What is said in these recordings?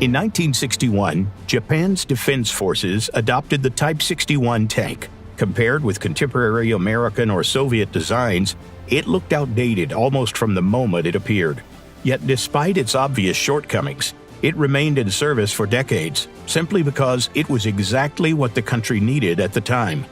In 1961, Japan's defense forces adopted the Type 61 tank. Compared with contemporary American or Soviet designs, it looked outdated almost from the moment it appeared. Yet despite its obvious shortcomings, it remained in service for decades, simply because it was exactly what the country needed at the time.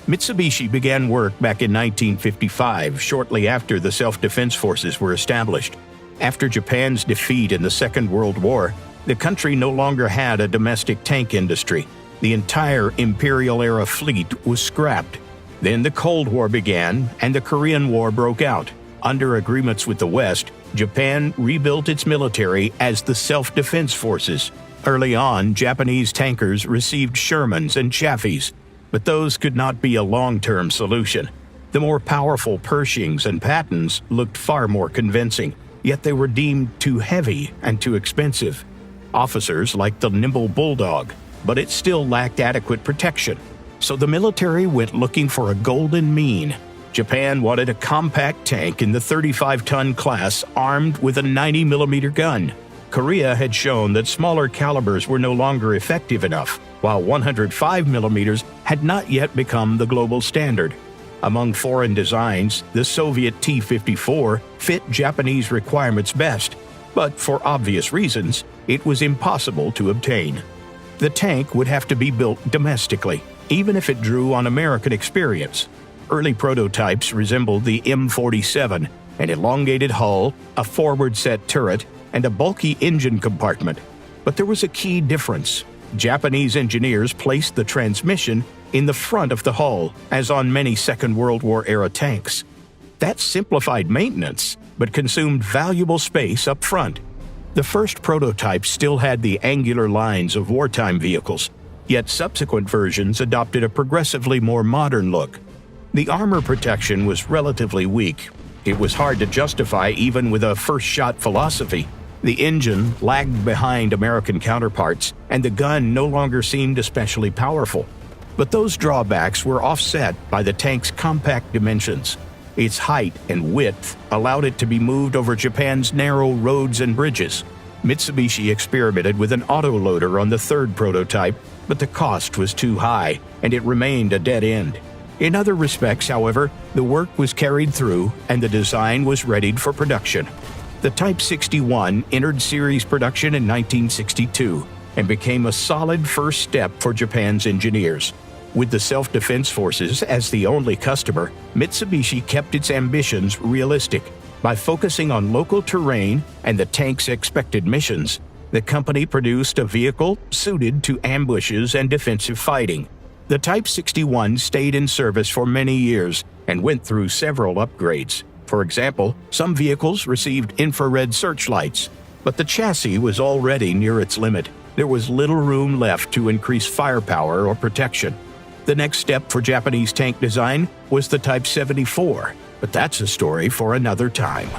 Mitsubishi began work back in 1955, shortly after the self-defense forces were established. After Japan's defeat in the Second World War, the country no longer had a domestic tank industry. The entire Imperial-era fleet was scrapped. Then the Cold War began, and the Korean War broke out. Under agreements with the West, Japan rebuilt its military as the Self-Defense Forces. Early on, Japanese tankers received Shermans and Chaffees, but those could not be a long-term solution. The more powerful Pershings and Pattons looked far more convincing, yet they were deemed too heavy and too expensive. Officers liked the nimble Bulldog, but it still lacked adequate protection. So the military went looking for a golden mean. Japan wanted a compact tank in the 35-ton class armed with a 90mm gun. Korea had shown that smaller calibers were no longer effective enough, while 105mm had not yet become the global standard. Among foreign designs, the Soviet T-54 fit Japanese requirements best, but for obvious reasons, it was impossible to obtain. The tank would have to be built domestically, even if it drew on American experience. Early prototypes resembled the M47, an elongated hull, a forward-set turret, and a bulky engine compartment. But there was a key difference. Japanese engineers placed the transmission in the front of the hull, as on many Second World War-era tanks. That simplified maintenance, but consumed valuable space up front. The first prototypes still had the angular lines of wartime vehicles, yet subsequent versions adopted a progressively more modern look. The armor protection was relatively weak. It was hard to justify even with a first-shot philosophy. The engine lagged behind American counterparts, and the gun no longer seemed especially powerful. But those drawbacks were offset by the tank's compact dimensions. Its height and width allowed it to be moved over Japan's narrow roads and bridges. Mitsubishi experimented with an autoloader on the third prototype, but the cost was too high, and it remained a dead end. In other respects, however, the work was carried through, and the design was readied for production. The Type 61 entered series production in 1962 and became a solid first step for Japan's engineers. With the self-defense forces as the only customer, Mitsubishi kept its ambitions realistic. By focusing on local terrain and the tank's expected missions, the company produced a vehicle suited to ambushes and defensive fighting. The Type 61 stayed in service for many years and went through several upgrades. For example, some vehicles received infrared searchlights, but the chassis was already near its limit. There was little room left to increase firepower or protection. The next step for Japanese tank design was the Type 74, but that's a story for another time.